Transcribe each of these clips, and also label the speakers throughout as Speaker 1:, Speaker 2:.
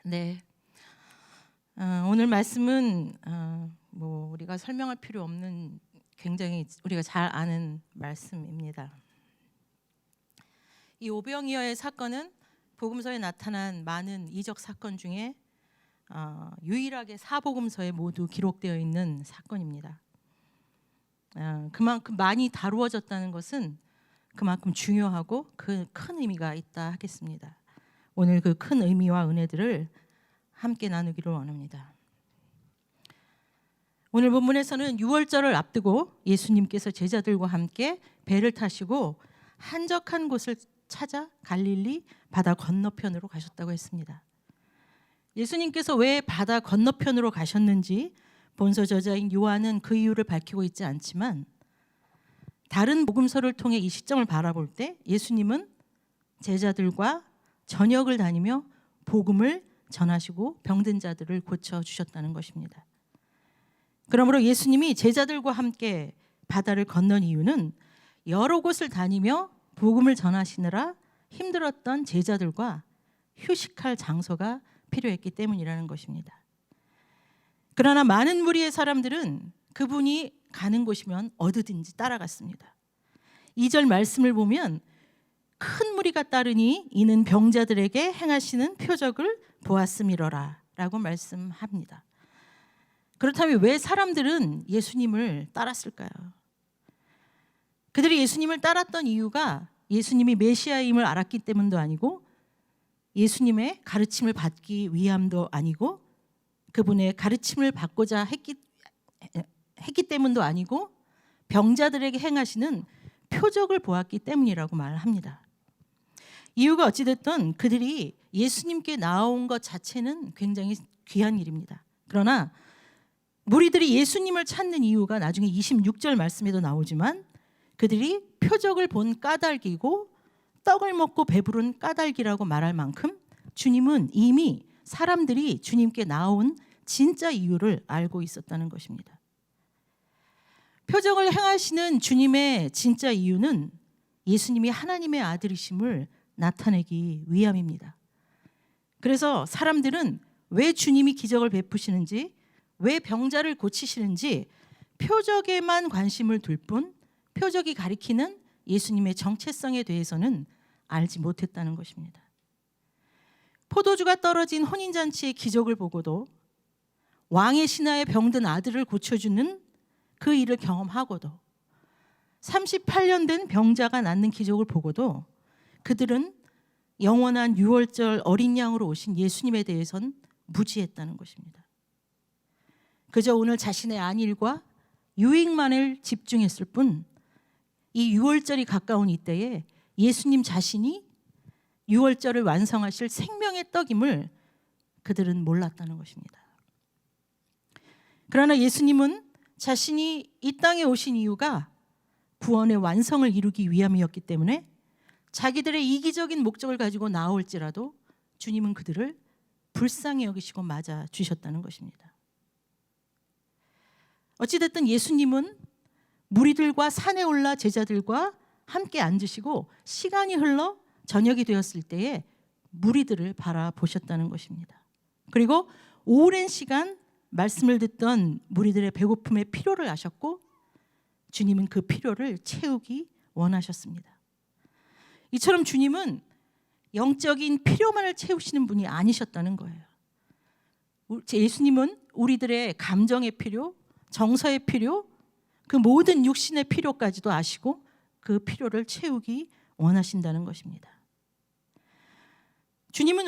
Speaker 1: 네. 오늘 말씀은 우리가 설명할 필요 없는 굉장히 우리가 잘 아는 말씀입니다. 이 오병이어의 사건은 복음서에 나타난 많은 이적 사건 중에 유일하게 사복음서에 모두 기록되어 있는 사건입니다. 그만큼 많이 다루어졌다는 것은 그만큼 중요하고 그 큰 의미가 있다 하겠습니다. 오늘 그 큰 의미와 은혜들을 함께 나누기를 원합니다. 오늘 본문에서는 유월절을 앞두고 예수님께서 제자들과 함께 배를 타시고 한적한 곳을 찾아 갈릴리 바다 건너편으로 가셨다고 했습니다. 예수님께서 왜 바다 건너편으로 가셨는지 본서 저자인 요한은 그 이유를 밝히고 있지 않지만 다른 복음서를 통해 이 시점을 바라볼 때 예수님은 제자들과 전역을 다니며 복음을 전하시고 병든 자들을 고쳐주셨다는 것입니다. 그러므로 예수님이 제자들과 함께 바다를 건넌 이유는 여러 곳을 다니며 복음을 전하시느라 힘들었던 제자들과 휴식할 장소가 필요했기 때문이라는 것입니다. 그러나 많은 무리의 사람들은 그분이 가는 곳이면 어디든지 따라갔습니다. 2절 말씀을 보면 큰 무리가 따르니 이는 병자들에게 행하시는 표적을 보았음이로라 라고 말씀합니다. 그렇다면 왜 사람들은 예수님을 따랐을까요? 그들이 예수님을 따랐던 이유가 예수님이 메시아임을 알았기 때문도 아니고 예수님의 가르침을 받기 위함도 아니고 그분의 가르침을 받고자 했기 때문도 아니고 병자들에게 행하시는 표적을 보았기 때문이라고 말합니다. 이유가 어찌됐든 그들이 예수님께 나온 것 자체는 굉장히 귀한 일입니다. 그러나 무리들이 예수님을 찾는 이유가 나중에 26절 말씀에도 나오지만 그들이 표적을 본 까닭이고 떡을 먹고 배부른 까닭이라고 말할 만큼 주님은 이미 사람들이 주님께 나온 진짜 이유를 알고 있었다는 것입니다. 표적을 행하시는 주님의 진짜 이유는 예수님이 하나님의 아들이심을 나타내기 위함입니다. 그래서 사람들은 왜 주님이 기적을 베푸시는지, 왜 병자를 고치시는지 표적에만 관심을 둘 뿐 표적이 가리키는 예수님의 정체성에 대해서는 알지 못했다는 것입니다. 포도주가 떨어진 혼인잔치의 기적을 보고도 왕의 신하의 병든 아들을 고쳐주는 그 일을 경험하고도 38년 된 병자가 낫는 기적을 보고도 그들은 영원한 유월절 어린 양으로 오신 예수님에 대해서는 무지했다는 것입니다. 그저 오늘 자신의 안일과 유익만을 집중했을 뿐 이 유월절이 가까운 이때에 예수님 자신이 유월절을 완성하실 생명의 떡임을 그들은 몰랐다는 것입니다. 그러나 예수님은 자신이 이 땅에 오신 이유가 구원의 완성을 이루기 위함이었기 때문에 자기들의 이기적인 목적을 가지고 나올지라도 주님은 그들을 불쌍히 여기시고 맞아 주셨다는 것입니다. 어찌됐든 예수님은 무리들과 산에 올라 제자들과 함께 앉으시고 시간이 흘러 저녁이 되었을 때에 무리들을 바라보셨다는 것입니다. 그리고 오랜 시간 말씀을 듣던 무리들의 배고픔의 필요를 아셨고 주님은 그 필요를 채우기 원하셨습니다. 이처럼 주님은 영적인 필요만을 채우시는 분이 아니셨다는 거예요. 예수님은 우리들의 감정의 필요, 정서의 필요, 그 모든 육신의 필요까지도 아시고 그 필요를 채우기 원하신다는 것입니다. 주님은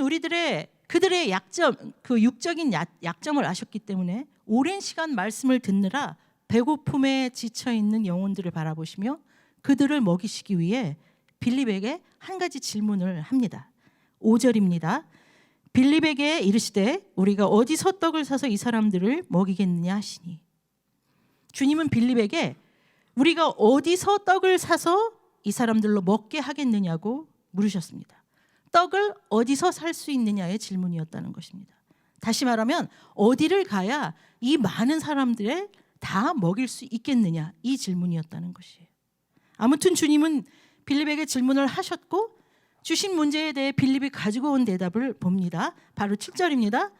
Speaker 1: 그들의 약점, 그 육적인 약점을 아셨기 때문에 오랜 시간 말씀을 듣느라 배고픔에 지쳐 있는 영혼들을 바라보시며 그들을 먹이시기 위해 빌립에게 한 가지 질문을 합니다. 5절입니다. 빌립에게 이르시되 우리가 어디서 떡을 사서 이 사람들을 먹이겠느냐 하시니. 주님은 빌립에게 우리가 어디서 떡을 사서 이 사람들로 먹게 하겠느냐고 물으셨습니다. 떡을 어디서 살 수 있느냐의 질문이었다는 것입니다. 다시 말하면 어디를 가야 이 많은 사람들을 다 먹일 수 있겠느냐, 이 질문이었다는 것이에요. 아무튼 주님은 빌립에게 질문을 하셨고 주신 문제에 대해 빌립이 가지고 온 대답을 봅니다. 바로 7절입니다.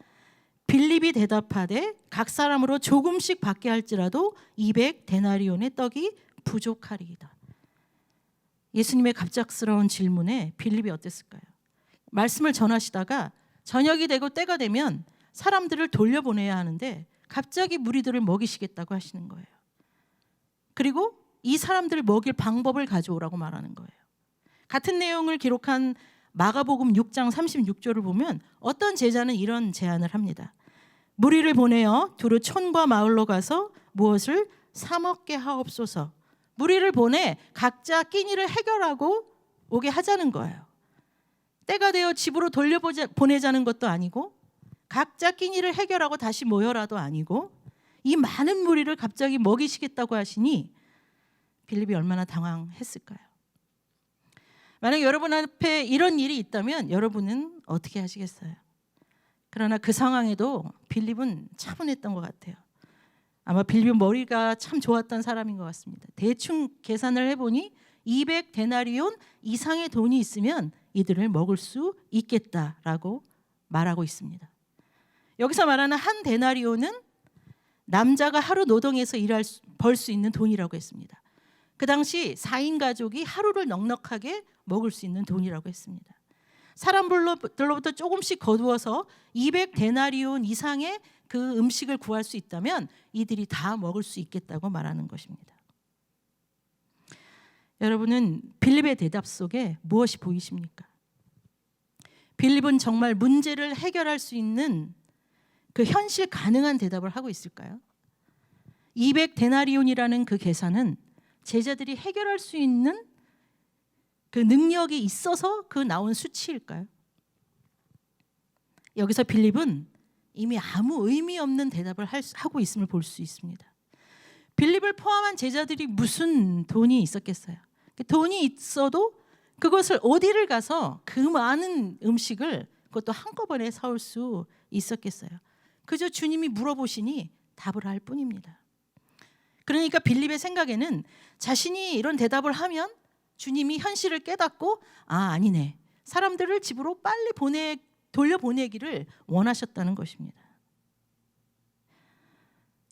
Speaker 1: 빌립이 대답하되 각 사람으로 조금씩 받게 할지라도 200데나리온의 떡이 부족하리이다. 예수님의 갑작스러운 질문에 빌립이 어땠을까요? 말씀을 전하시다가 저녁이 되고 때가 되면 사람들을 돌려보내야 하는데 갑자기 무리들을 먹이시겠다고 하시는 거예요. 그리고 이 사람들을 먹일 방법을 가져오라고 말하는 거예요. 같은 내용을 기록한 마가복음 6장 36절을 보면 어떤 제자는 이런 제안을 합니다. 무리를 보내어 두루 촌과 마을로 가서 무엇을 사 먹게 하옵소서. 무리를 보내 각자 끼니를 해결하고 오게 하자는 거예요. 때가 되어 집으로 돌려보내자는 것도 아니고 각자 끼니를 해결하고 다시 모여라도 아니고 이 많은 무리를 갑자기 먹이시겠다고 하시니 빌립이 얼마나 당황했을까요? 만약 여러분 앞에 이런 일이 있다면 여러분은 어떻게 하시겠어요? 그러나 그 상황에도 빌립은 차분했던 것 같아요. 아마 빌립 머리가 참 좋았던 사람인 것 같습니다. 대충 계산을 해보니 200데나리온 이상의 돈이 있으면 이들을 먹을 수 있겠다라고 말하고 있습니다. 여기서 말하는 한 데나리온은 남자가 하루 노동해서 벌 수 있는 돈이라고 했습니다. 그 당시 4인 가족이 하루를 넉넉하게 먹을 수 있는 돈이라고 했습니다. 사람들로부터 조금씩 거두어서 200데나리온 이상의 그 음식을 구할 수 있다면 이들이 다 먹을 수 있겠다고 말하는 것입니다. 여러분은 빌립의 대답 속에 무엇이 보이십니까? 빌립은 정말 문제를 해결할 수 있는 그 현실 가능한 대답을 하고 있을까요? 200데나리온이라는 그 계산은 제자들이 해결할 수 있는 그 능력이 있어서 그 나온 수치일까요? 여기서 빌립은 이미 아무 의미 없는 대답을 하고 있음을 볼 수 있습니다. 빌립을 포함한 제자들이 무슨 돈이 있었겠어요? 돈이 있어도 그것을 어디를 가서 그 많은 음식을 그것도 한꺼번에 사올 수 있었겠어요? 그저 주님이 물어보시니 답을 할 뿐입니다. 그러니까 빌립의 생각에는 자신이 이런 대답을 하면 주님이 현실을 깨닫고 아니네. 사람들을 집으로 빨리 돌려보내기를 원하셨다는 것입니다.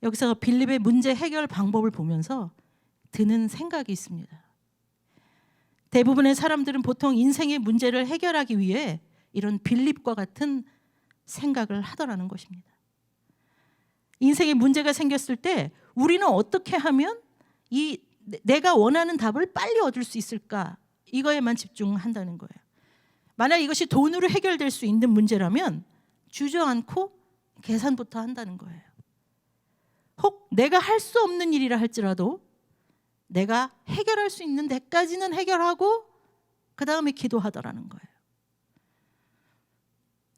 Speaker 1: 여기서 빌립의 문제 해결 방법을 보면서 드는 생각이 있습니다. 대부분의 사람들은 보통 인생의 문제를 해결하기 위해 이런 빌립과 같은 생각을 하더라는 것입니다. 인생에 문제가 생겼을 때 우리는 어떻게 하면 내가 원하는 답을 빨리 얻을 수 있을까? 이거에만 집중한다는 거예요. 만약 이것이 돈으로 해결될 수 있는 문제라면 주저앉고 계산부터 한다는 거예요. 혹 내가 할 수 없는 일이라 할지라도 내가 해결할 수 있는 데까지는 해결하고 그 다음에 기도하더라는 거예요.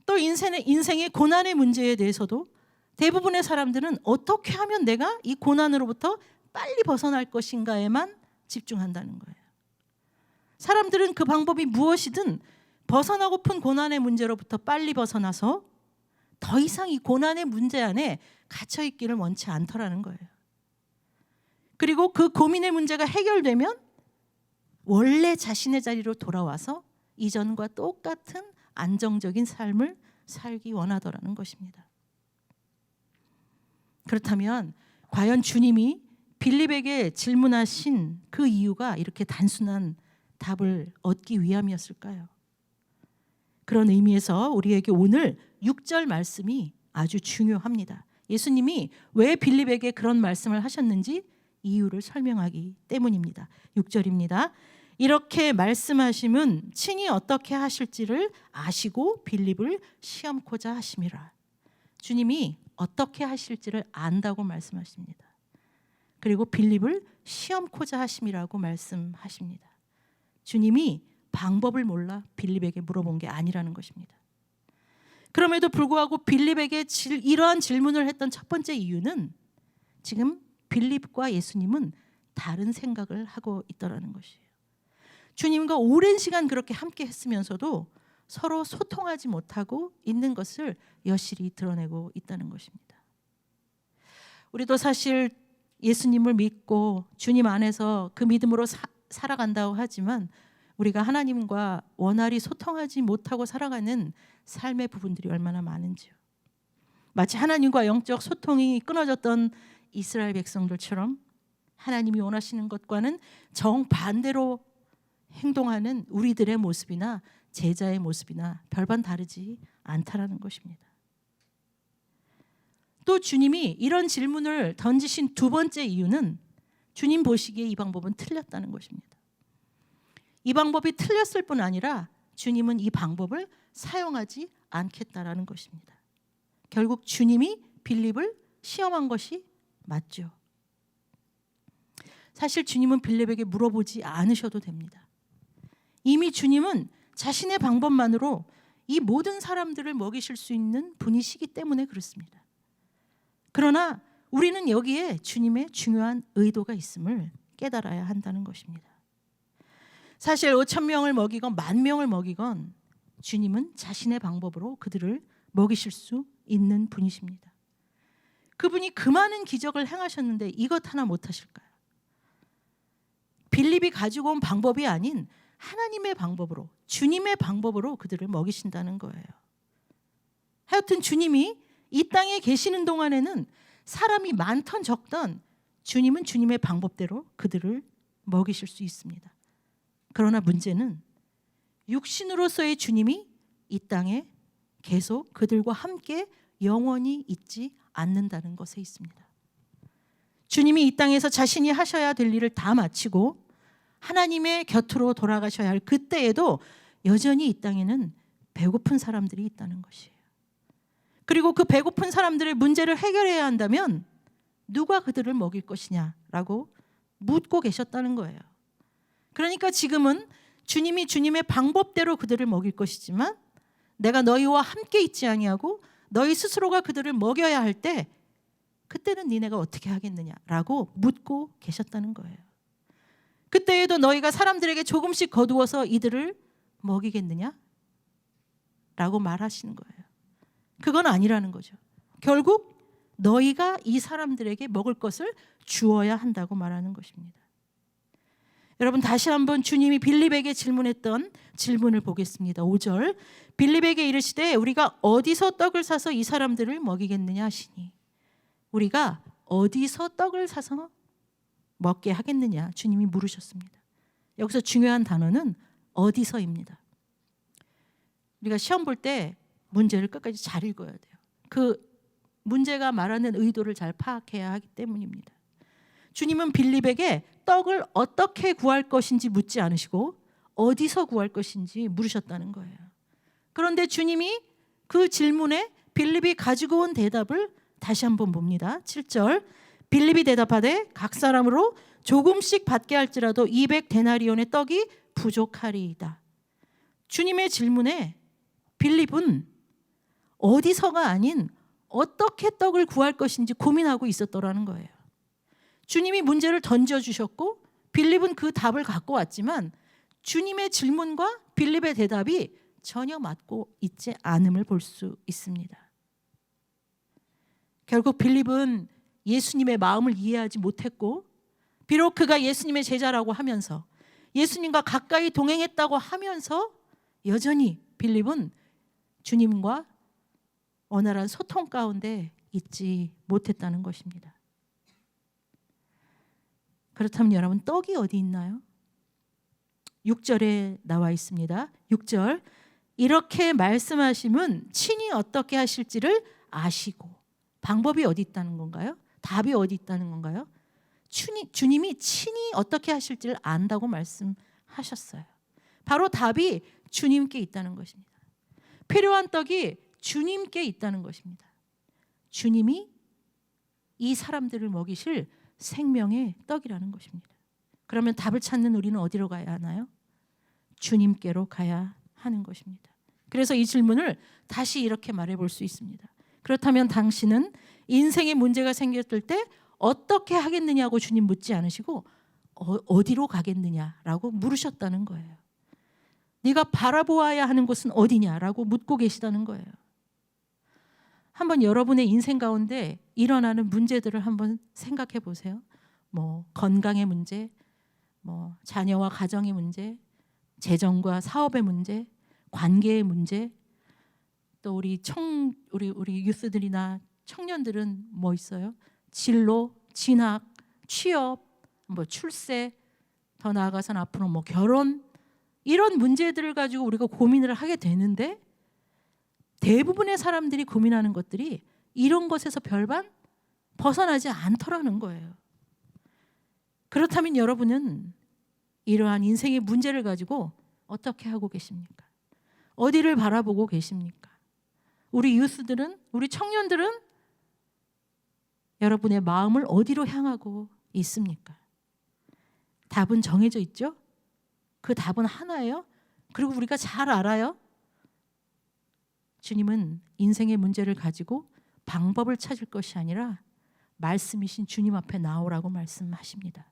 Speaker 1: 또 인생의 고난의 문제에 대해서도 대부분의 사람들은 어떻게 하면 내가 이 고난으로부터 빨리 벗어날 것인가에만 집중한다는 거예요. 사람들은 그 방법이 무엇이든 벗어나고픈 고난의 문제로부터 빨리 벗어나서 더 이상 이 고난의 문제 안에 갇혀 있기를 원치 않더라는 거예요. 그리고 그 고민의 문제가 해결되면 원래 자신의 자리로 돌아와서 이전과 똑같은 안정적인 삶을 살기 원하더라는 것입니다. 그렇다면 과연 주님이 빌립에게 질문하신 그 이유가 이렇게 단순한 답을 얻기 위함이었을까요? 그런 의미에서 우리에게 오늘 6절 말씀이 아주 중요합니다. 예수님이 왜 빌립에게 그런 말씀을 하셨는지 이유를 설명하기 때문입니다. 6절입니다. 이렇게 말씀하심은 친히 어떻게 하실지를 아시고 빌립을 시험코자 하심이라. 주님이 어떻게 하실지를 안다고 말씀하십니다. 그리고 빌립을 시험코자 하심이라고 말씀하십니다. 주님이 방법을 몰라 빌립에게 물어본 게 아니라는 것입니다. 그럼에도 불구하고 빌립에게 이러한 질문을 했던 첫 번째 이유는 지금 빌립과 예수님은 다른 생각을 하고 있더라는 것이에요. 주님과 오랜 시간 그렇게 함께 했으면서도 서로 소통하지 못하고 있는 것을 여실히 드러내고 있다는 것입니다. 우리도 사실 예수님을 믿고 주님 안에서 그 믿음으로 살아간다고 하지만 우리가 하나님과 원활히 소통하지 못하고 살아가는 삶의 부분들이 얼마나 많은지요. 마치 하나님과 영적 소통이 끊어졌던 이스라엘 백성들처럼 하나님이 원하시는 것과는 정반대로 행동하는 우리들의 모습이나 제자의 모습이나 별반 다르지 않다라는 것입니다. 또 주님이 이런 질문을 던지신 두 번째 이유는 주님 보시기에 이 방법은 틀렸다는 것입니다. 이 방법이 틀렸을 뿐 아니라 주님은 이 방법을 사용하지 않겠다라는 것입니다. 결국 주님이 빌립을 시험한 것이 맞죠. 사실 주님은 빌립에게 물어보지 않으셔도 됩니다. 이미 주님은 자신의 방법만으로 이 모든 사람들을 먹이실 수 있는 분이시기 때문에 그렇습니다. 그러나 우리는 여기에 주님의 중요한 의도가 있음을 깨달아야 한다는 것입니다. 사실 5,000명을 먹이건 10,000명을 먹이건 주님은 자신의 방법으로 그들을 먹이실 수 있는 분이십니다. 그분이 그 많은 기적을 행하셨는데 이것 하나 못하실까요? 빌립이 가지고 온 방법이 아닌 하나님의 방법으로, 주님의 방법으로 그들을 먹이신다는 거예요. 하여튼 주님이 이 땅에 계시는 동안에는 사람이 많던 적던 주님은 주님의 방법대로 그들을 먹이실 수 있습니다. 그러나 문제는 육신으로서의 주님이 이 땅에 계속 그들과 함께 영원히 있지 않는다는 것에 있습니다. 주님이 이 땅에서 자신이 하셔야 될 일을 다 마치고 하나님의 곁으로 돌아가셔야 할 그때에도 여전히 이 땅에는 배고픈 사람들이 있다는 것이에요. 그리고 그 배고픈 사람들의 문제를 해결해야 한다면 누가 그들을 먹일 것이냐라고 묻고 계셨다는 거예요. 그러니까 지금은 주님이 주님의 방법대로 그들을 먹일 것이지만 내가 너희와 함께 있지 아니하고 너희 스스로가 그들을 먹여야 할 때 그때는 니네가 어떻게 하겠느냐라고 묻고 계셨다는 거예요. 그때에도 너희가 사람들에게 조금씩 거두어서 이들을 먹이겠느냐? 라고 말하시는 거예요. 그건 아니라는 거죠. 결국 너희가 이 사람들에게 먹을 것을 주어야 한다고 말하는 것입니다. 여러분 다시 한번 주님이 빌립에게 질문했던 질문을 보겠습니다. 5절 빌립에게 이르시되 우리가 어디서 떡을 사서 이 사람들을 먹이겠느냐 하시니 우리가 어디서 떡을 사서 먹게 하겠느냐 주님이 물으셨습니다. 여기서 중요한 단어는 어디서입니다. 우리가 시험 볼 때 문제를 끝까지 잘 읽어야 돼요. 그 문제가 말하는 의도를 잘 파악해야 하기 때문입니다. 주님은 빌립에게 떡을 어떻게 구할 것인지 묻지 않으시고 어디서 구할 것인지 물으셨다는 거예요. 그런데 주님이 그 질문에 빌립이 가지고 온 대답을 다시 한번 봅니다. 7절 빌립이 대답하되 각 사람으로 조금씩 받게 할지라도 200데나리온의 떡이 부족하리이다. 주님의 질문에 빌립은 어디서가 아닌 어떻게 떡을 구할 것인지 고민하고 있었더라는 거예요. 주님이 문제를 던져주셨고 빌립은 그 답을 갖고 왔지만 주님의 질문과 빌립의 대답이 전혀 맞고 있지 않음을 볼 수 있습니다. 결국 빌립은 예수님의 마음을 이해하지 못했고 비록 그가 예수님의 제자라고 하면서 예수님과 가까이 동행했다고 하면서 여전히 빌립은 주님과 원활한 소통 가운데 있지 못했다는 것입니다. 그렇다면 여러분 떡이 어디 있나요? 6절에 나와 있습니다. 6절 이렇게 말씀하시면 친히 어떻게 하실지를 아시고 방법이 어디 있다는 건가요? 답이 어디 있다는 건가요? 주님이 친히 어떻게 하실지를 안다고 말씀하셨어요. 바로 답이 주님께 있다는 것입니다. 필요한 떡이 주님께 있다는 것입니다. 주님이 이 사람들을 먹이실 생명의 떡이라는 것입니다. 그러면 답을 찾는 우리는 어디로 가야 하나요? 주님께로 가야 하는 것입니다. 그래서 이 질문을 다시 이렇게 말해볼 수 있습니다. 그렇다면 당신은 인생에 문제가 생겼을 때 어떻게 하겠느냐고 주님 묻지 않으시고 어디로 가겠느냐라고 물으셨다는 거예요. 네가 바라보아야 하는 곳은 어디냐라고 묻고 계시다는 거예요. 한번 여러분의 인생 가운데 일어나는 문제들을 한번 생각해 보세요. 뭐 건강의 문제, 뭐 자녀와 가정의 문제, 재정과 사업의 문제, 관계의 문제, 또 우리 유스들이나 청년들은 뭐 있어요? 진로, 진학, 취업, 뭐 출세, 더 나아가서는 앞으로 뭐 결혼, 이런 문제들을 가지고 우리가 고민을 하게 되는데 대부분의 사람들이 고민하는 것들이 이런 것에서 별반 벗어나지 않더라는 거예요. 그렇다면 여러분은 이러한 인생의 문제를 가지고 어떻게 하고 계십니까? 어디를 바라보고 계십니까? 우리 유스들은, 우리 청년들은 여러분의 마음을 어디로 향하고 있습니까? 답은 정해져 있죠? 그 답은 하나예요. 그리고 우리가 잘 알아요. 주님은 인생의 문제를 가지고 방법을 찾을 것이 아니라 말씀이신 주님 앞에 나오라고 말씀하십니다.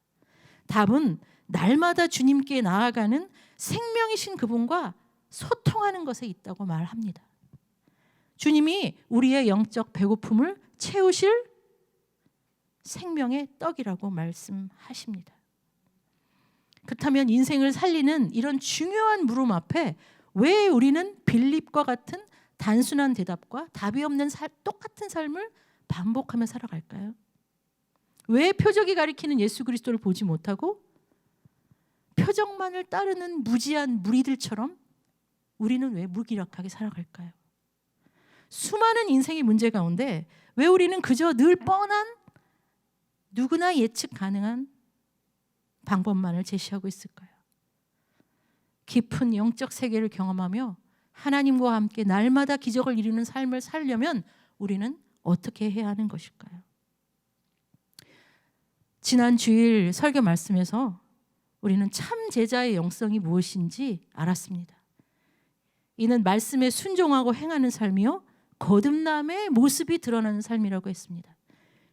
Speaker 1: 답은 날마다 주님께 나아가는 생명이신 그분과 소통하는 것에 있다고 말합니다. 주님이 우리의 영적 배고픔을 채우실 생명의 떡이라고 말씀하십니다. 그렇다면 인생을 살리는 이런 중요한 물음 앞에 왜 우리는 빌립과 같은 단순한 대답과 답이 없는 똑같은 삶을 반복하며 살아갈까요? 왜 표적이 가리키는 예수 그리스도를 보지 못하고 표적만을 따르는 무지한 무리들처럼 우리는 왜 무기력하게 살아갈까요? 수많은 인생의 문제 가운데 왜 우리는 그저 늘 뻔한 누구나 예측 가능한 방법만을 제시하고 있을까요? 깊은 영적 세계를 경험하며 하나님과 함께 날마다 기적을 이루는 삶을 살려면 우리는 어떻게 해야 하는 것일까요? 지난 주일 설교 말씀에서 우리는 참 제자의 영성이 무엇인지 알았습니다. 이는 말씀에 순종하고 행하는 삶이요 거듭남의 모습이 드러나는 삶이라고 했습니다.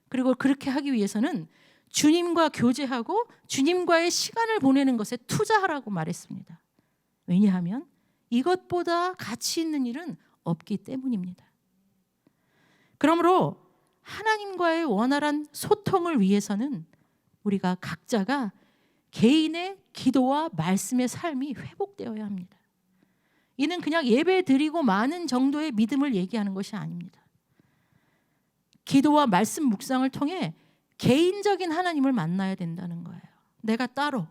Speaker 1: 그리고 그렇게 하기 위해서는 주님과 교제하고 주님과의 시간을 보내는 것에 투자하라고 말했습니다. 왜냐하면 이것보다 가치 있는 일은 없기 때문입니다. 그러므로 하나님과의 원활한 소통을 위해서는 우리가 각자가 개인의 기도와 말씀의 삶이 회복되어야 합니다. 이는 그냥 예배 드리고 마는 정도의 믿음을 얘기하는 것이 아닙니다. 기도와 말씀 묵상을 통해 개인적인 하나님을 만나야 된다는 거예요. 내가 따로.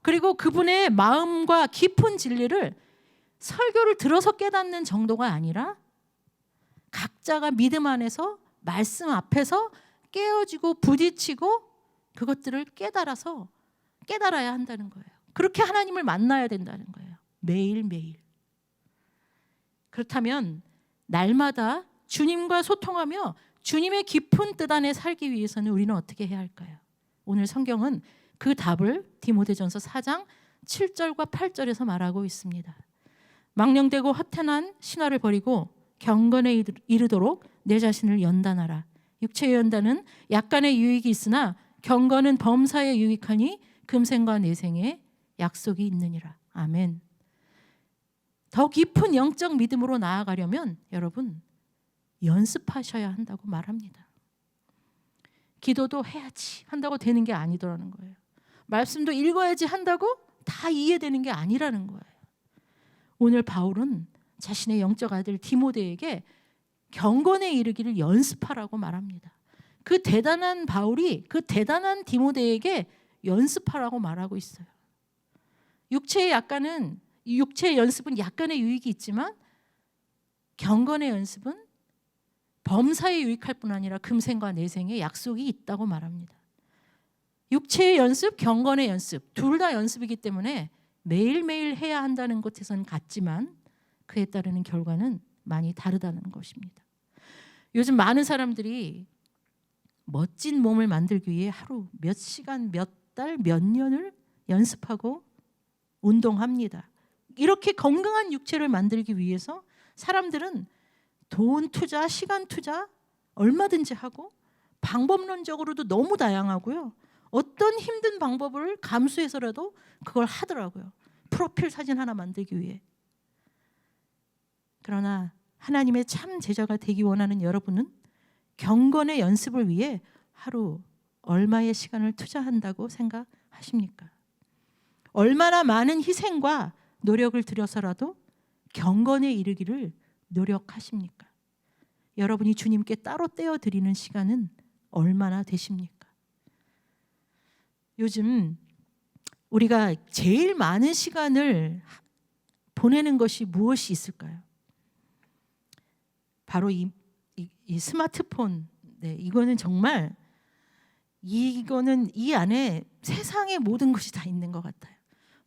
Speaker 1: 그리고 그분의 마음과 깊은 진리를 설교를 들어서 깨닫는 정도가 아니라 각자가 믿음 안에서 말씀 앞에서 깨어지고 부딪히고 그것들을 깨달아야 한다는 거예요. 그렇게 하나님을 만나야 된다는 거예요. 매일매일. 그렇다면 날마다 주님과 소통하며 주님의 깊은 뜻 안에 살기 위해서는 우리는 어떻게 해야 할까요? 오늘 성경은 그 답을 디모데전서 4장 7절과 8절에서 말하고 있습니다. 망령되고 허탄한 신화를 버리고 경건에 이르도록 내 자신을 연단하라. 육체의 연단은 약간의 유익이 있으나 경건은 범사에 유익하니 금생과 내생에 약속이 있느니라. 아멘. 더 깊은 영적 믿음으로 나아가려면 여러분 연습하셔야 한다고 말합니다. 기도도 해야지 한다고 되는 게 아니더라는 거예요. 말씀도 읽어야지 한다고 다 이해되는 게 아니라는 거예요. 오늘 바울은 자신의 영적 아들 디모데에게 경건에 이르기를 연습하라고 말합니다. 그 대단한 바울이 그 대단한 디모데에게 연습하라고 말하고 있어요. 육체의 연습은 약간의 유익이 있지만 경건의 연습은 범사에 유익할 뿐 아니라 금생과 내생에 약속이 있다고 말합니다. 육체의 연습, 경건의 연습 둘 다 연습이기 때문에 매일매일 해야 한다는 것에서는 같지만 그에 따르는 결과는 많이 다르다는 것입니다. 요즘 많은 사람들이 멋진 몸을 만들기 위해 하루 몇 시간, 몇 달, 몇 년을 연습하고 운동합니다. 이렇게 건강한 육체를 만들기 위해서 사람들은 돈 투자, 시간 투자 얼마든지 하고 방법론적으로도 너무 다양하고요. 어떤 힘든 방법을 감수해서라도 그걸 하더라고요. 프로필 사진 하나 만들기 위해. 그러나 하나님의 참 제자가 되기 원하는 여러분은 경건의 연습을 위해 하루 얼마의 시간을 투자한다고 생각하십니까? 얼마나 많은 희생과 노력을 들여서라도 경건에 이르기를 노력하십니까? 여러분이 주님께 따로 떼어 드리는 시간은 얼마나 되십니까? 요즘 우리가 제일 많은 시간을 보내는 것이 무엇이 있을까요? 바로 이 스마트폰. 네, 이거는 정말 이거는 이 안에 세상의 모든 것이 다 있는 것 같아요.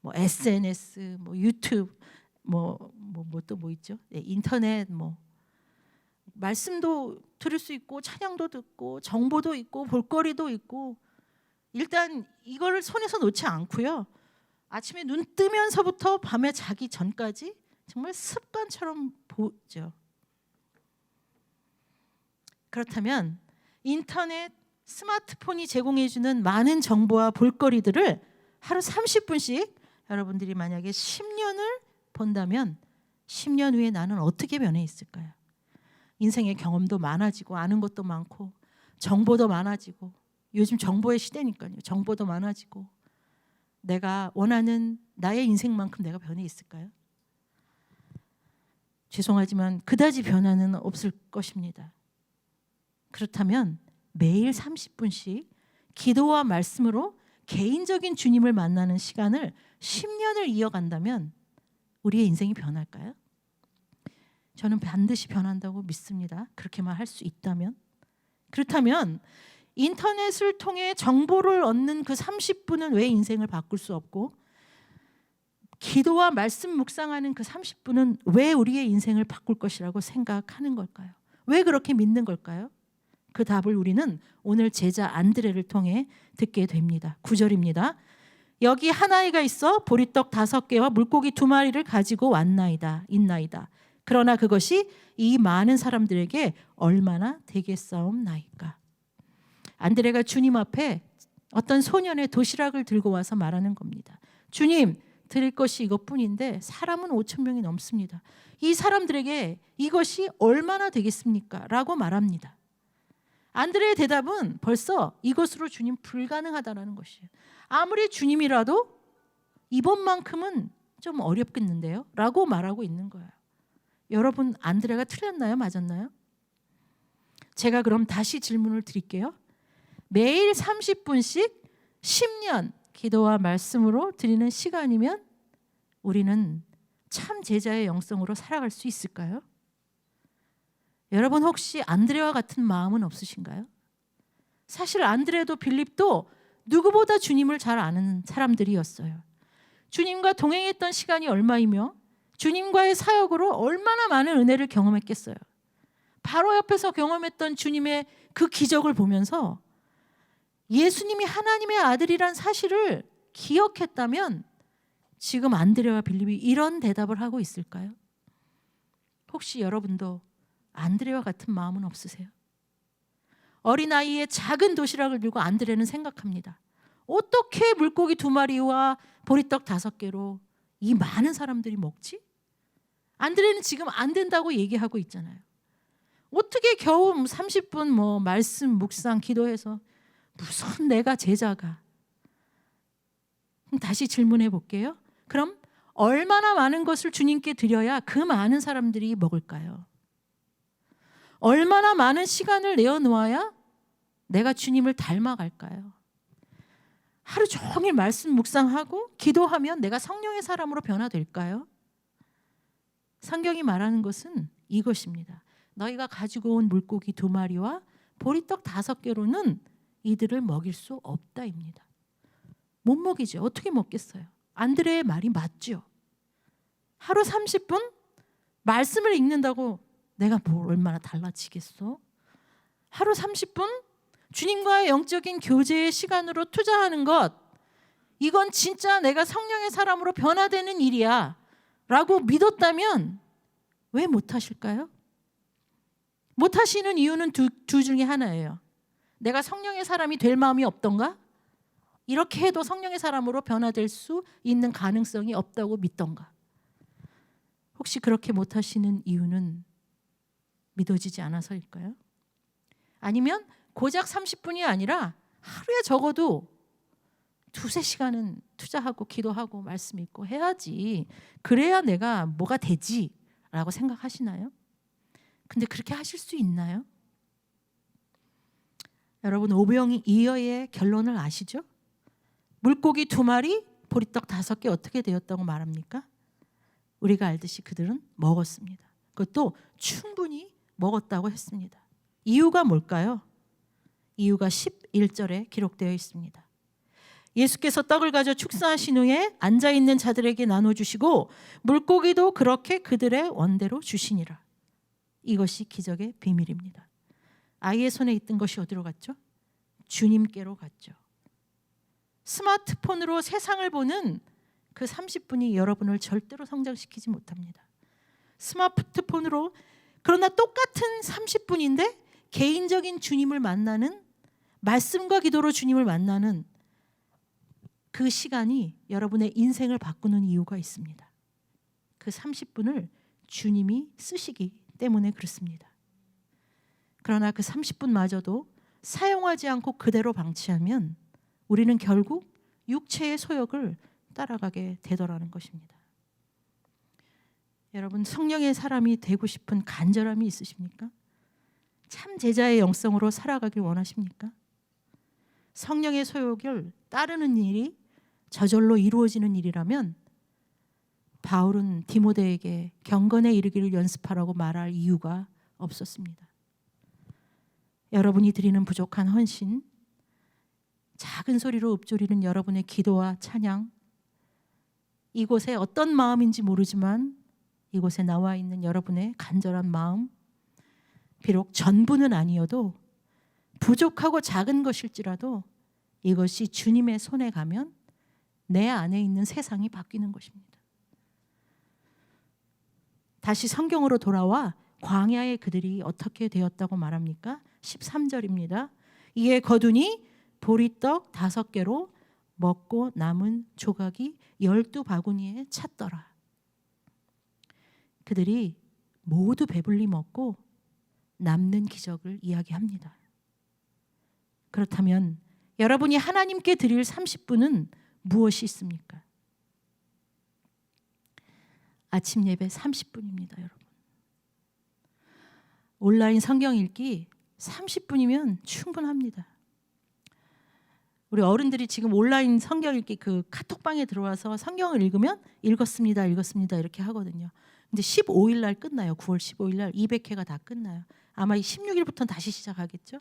Speaker 1: 뭐 SNS, 뭐 유튜브, 또 뭐 있죠? 네, 인터넷, 뭐 말씀도 들을 수 있고 찬양도 듣고 정보도 있고 볼거리도 있고, 일단 이거를 손에서 놓지 않고요. 아침에 눈 뜨면서부터 밤에 자기 전까지 정말 습관처럼 보죠. 그렇다면 인터넷, 스마트폰이 제공해주는 많은 정보와 볼거리들을 하루 30분씩 여러분들이 만약에 10년을 본다면 10년 후에 나는 어떻게 변해 있을까요? 인생의 경험도 많아지고 아는 것도 많고 정보도 많아지고, 요즘 정보의 시대니까요. 정보도 많아지고 내가 원하는 나의 인생만큼 내가 변해 있을까요? 죄송하지만 그다지 변화는 없을 것입니다. 그렇다면 매일 30분씩 기도와 말씀으로 개인적인 주님을 만나는 시간을 10년을 이어간다면 우리의 인생이 변할까요? 저는 반드시 변한다고 믿습니다. 그렇게만 할 수 있다면. 그렇다면 인터넷을 통해 정보를 얻는 그 30분은 왜 인생을 바꿀 수 없고, 기도와 말씀 묵상하는 그 30분은 왜 우리의 인생을 바꿀 것이라고 생각하는 걸까요? 왜 그렇게 믿는 걸까요? 그 답을 우리는 오늘 제자 안드레를 통해 듣게 됩니다. 9절입니다. 여기 한 아이가 있어 보리떡 5개와 물고기 2마리를 가지고 있나이다. 그러나 그것이 이 많은 사람들에게 얼마나 되겠사옵나이까. 안드레가 주님 앞에 어떤 소년의 도시락을 들고 와서 말하는 겁니다. 주님, 드릴 것이 이것뿐인데 사람은 5,000명이 넘습니다. 이 사람들에게 이것이 얼마나 되겠습니까? 라고 말합니다. 안드레의 대답은 벌써 이것으로 주님 불가능하다라는 것이에요. 아무리 주님이라도 이번만큼은 좀 어렵겠는데요? 라고 말하고 있는 거예요. 여러분, 안드레가 틀렸나요? 맞았나요? 제가 그럼 다시 질문을 드릴게요. 매일 30분씩 10년 기도와 말씀으로 드리는 시간이면 우리는 참 제자의 영성으로 살아갈 수 있을까요? 여러분, 혹시 안드레와 같은 마음은 없으신가요? 사실 안드레도 빌립도 누구보다 주님을 잘 아는 사람들이었어요. 주님과 동행했던 시간이 얼마이며 주님과의 사역으로 얼마나 많은 은혜를 경험했겠어요. 바로 옆에서 경험했던 주님의 그 기적을 보면서 예수님이 하나님의 아들이란 사실을 기억했다면 지금 안드레와 빌립이 이런 대답을 하고 있을까요? 혹시 여러분도 안드레와 같은 마음은 없으세요? 어린아이의 작은 도시락을 들고 안드레는 생각합니다. 어떻게 물고기 2마리와 보리떡 5개로 이 많은 사람들이 먹지? 안드레는 지금 안 된다고 얘기하고 있잖아요. 어떻게 겨우 30분 말씀 묵상 기도해서 무슨 내가 제자가. 그럼 다시 질문해 볼게요. 그럼 얼마나 많은 것을 주님께 드려야 그 많은 사람들이 먹을까요? 얼마나 많은 시간을 내어놓아야 내가 주님을 닮아갈까요? 하루 종일 말씀 묵상하고 기도하면 내가 성령의 사람으로 변화될까요? 성경이 말하는 것은 이것입니다. 너희가 가지고 온 물고기 2마리와 보리떡 5개로는 이들을 먹일 수 없다입니다. 못 먹이죠. 어떻게 먹겠어요? 안드레의 말이 맞죠. 하루 30분 말씀을 읽는다고 내가 뭘 얼마나 달라지겠어? 하루 30분 주님과의 영적인 교제의 시간으로 투자하는 것, 이건 진짜 내가 성령의 사람으로 변화되는 일이야 라고 믿었다면 왜 못하실까요? 못하시는 이유는 두 중에 하나예요. 내가 성령의 사람이 될 마음이 없던가? 이렇게 해도 성령의 사람으로 변화될 수 있는 가능성이 없다고 믿던가? 혹시 그렇게 못하시는 이유는 믿어지지 않아서일까요? 아니면 고작 30분이 아니라 하루에 적어도 두세 시간은 투자하고 기도하고 말씀 읽고 해야지. 그래야 내가 뭐가 되지라고 생각하시나요? 근데 그렇게 하실 수 있나요? 여러분, 오병이어의 결론을 아시죠? 물고기 2마리, 보리떡 5개 어떻게 되었다고 말합니까? 우리가 알듯이 그들은 먹었습니다. 그것도 충분히 먹었다고 했습니다. 이유가 뭘까요? 이유가 11절에 기록되어 있습니다. 예수께서 떡을 가져 축사하신 후에 앉아있는 자들에게 나눠주시고 물고기도 그렇게 그들의 원대로 주시니라. 이것이 기적의 비밀입니다. 아이의 손에 있던 것이 어디로 갔죠? 주님께로 갔죠. 스마트폰으로 세상을 보는 그 30분이 여러분을 절대로 성장시키지 못합니다. 스마트폰으로, 그러나 똑같은 30분인데 개인적인 주님을 만나는, 말씀과 기도로 주님을 만나는 그 시간이 여러분의 인생을 바꾸는 이유가 있습니다. 그 30분을 주님이 쓰시기 때문에 그렇습니다. 그러나 그 30분마저도 사용하지 않고 그대로 방치하면 우리는 결국 육체의 소욕을 따라가게 되더라는 것입니다. 여러분, 성령의 사람이 되고 싶은 간절함이 있으십니까? 참 제자의 영성으로 살아가길 원하십니까? 성령의 소욕을 따르는 일이 저절로 이루어지는 일이라면 바울은 디모데에게 경건에 이르기를 연습하라고 말할 이유가 없었습니다. 여러분이 드리는 부족한 헌신, 작은 소리로 읊조리는 여러분의 기도와 찬양, 이곳에 어떤 마음인지 모르지만 이곳에 나와 있는 여러분의 간절한 마음, 비록 전부는 아니어도 부족하고 작은 것일지라도 이것이 주님의 손에 가면 내 안에 있는 세상이 바뀌는 것입니다. 다시 성경으로 돌아와 광야의 그들이 어떻게 되었다고 말합니까? 13절입니다. 이에 거두니 보리떡 5개로 먹고 남은 조각이 12바구니에 찼더라. 그들이 모두 배불리 먹고 남는 기적을 이야기합니다. 그렇다면 여러분이 하나님께 드릴 30분은 무엇이 있습니까? 아침 예배 30분입니다, 여러분. 온라인 성경 읽기 30분이면 충분합니다. 우리 어른들이 지금 온라인 성경 읽기 그 카톡방에 들어와서 성경을 읽으면 읽었습니다 이렇게 하거든요. 근데 15일 날 끝나요. 9월 15일 날 200회가 다 끝나요. 아마 16일부터는 다시 시작하겠죠.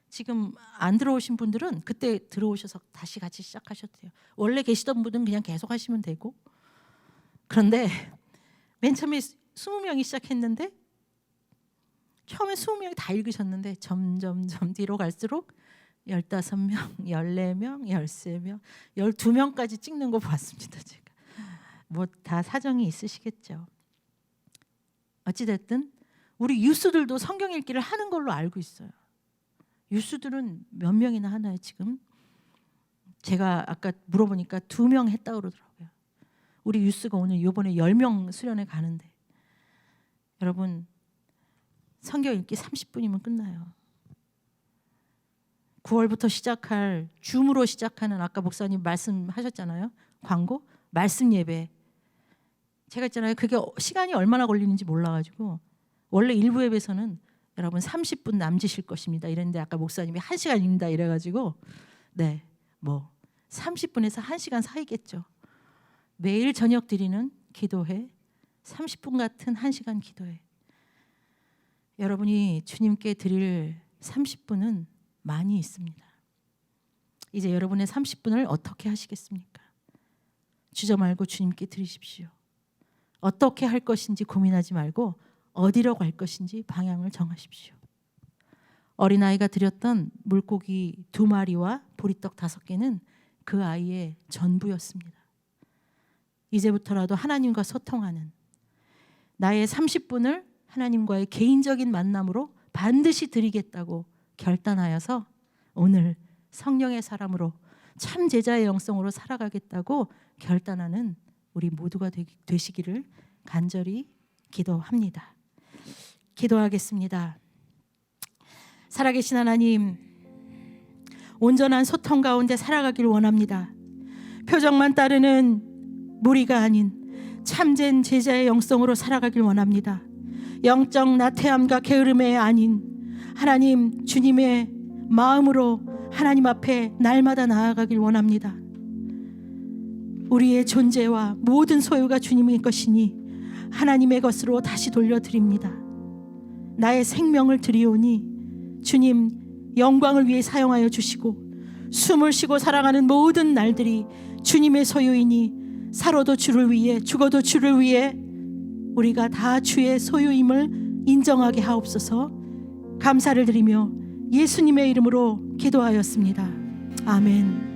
Speaker 1: 지금 안 들어오신 분들은 그때 들어오셔서 다시 같이 시작하셔도 돼요. 원래 계시던 분은 그냥 계속 하시면 되고. 그런데 맨 처음에 20명이 시작했는데 처음에 20명이 다 읽으셨는데 점점 뒤로 갈수록 15명, 14명, 13명, 12명까지 찍는 거 봤습니다. 제가. 뭐 다 사정이 있으시겠죠. 어찌됐든 우리 유스들도 성경 읽기를 하는 걸로 알고 있어요. 유스들은 몇 명이나 하나요 지금? 제가 아까 물어보니까 2명 했다고 그러더라고요. 우리 유스가 오늘 이번에 10명 수련회 가는데 여러분 성경 읽기 30분이면 끝나요. 9월부터 시작할 줌으로 시작하는, 아까 목사님 말씀하셨잖아요. 광고, 말씀 예배. 제가 있잖아요. 그게 시간이 얼마나 걸리는지 몰라가지고 원래 일부 예배에서는 여러분 30분 남기실 것입니다 이랬는데 아까 목사님이 1시간입니다 이래가지고 네, 뭐 30분에서 1시간 사이겠죠. 매일 저녁 드리는 기도회 30분 같은 1시간 기도회. 여러분이 주님께 드릴 30분은 많이 있습니다. 이제 여러분의 30분을 어떻게 하시겠습니까? 주저 말고 주님께 드리십시오. 어떻게 할 것인지 고민하지 말고 어디로 갈 것인지 방향을 정하십시오. 어린아이가 드렸던 물고기 2마리와 보리떡 5개는 그 아이의 전부였습니다. 이제부터라도 하나님과 소통하는 나의 30분을 하나님과의 개인적인 만남으로 반드시 드리겠다고 결단하여서 오늘 성령의 사람으로 참 제자의 영성으로 살아가겠다고 결단하는 우리 모두가 되시기를 간절히 기도합니다. 기도하겠습니다. 살아계신 하나님, 온전한 소통 가운데 살아가길 원합니다. 표정만 따르는 무리가 아닌 참된 제자의 영성으로 살아가길 원합니다. 영적 나태함과 게으름에 아닌 하나님 주님의 마음으로 하나님 앞에 날마다 나아가길 원합니다. 우리의 존재와 모든 소유가 주님의 것이니 하나님의 것으로 다시 돌려드립니다. 나의 생명을 드리오니 주님 영광을 위해 사용하여 주시고 숨을 쉬고 살아가는 모든 날들이 주님의 소유이니 살아도 주를 위해 죽어도 주를 위해 우리가 다 주의 소유임을 인정하게 하옵소서. 감사를 드리며 예수님의 이름으로 기도하였습니다. 아멘.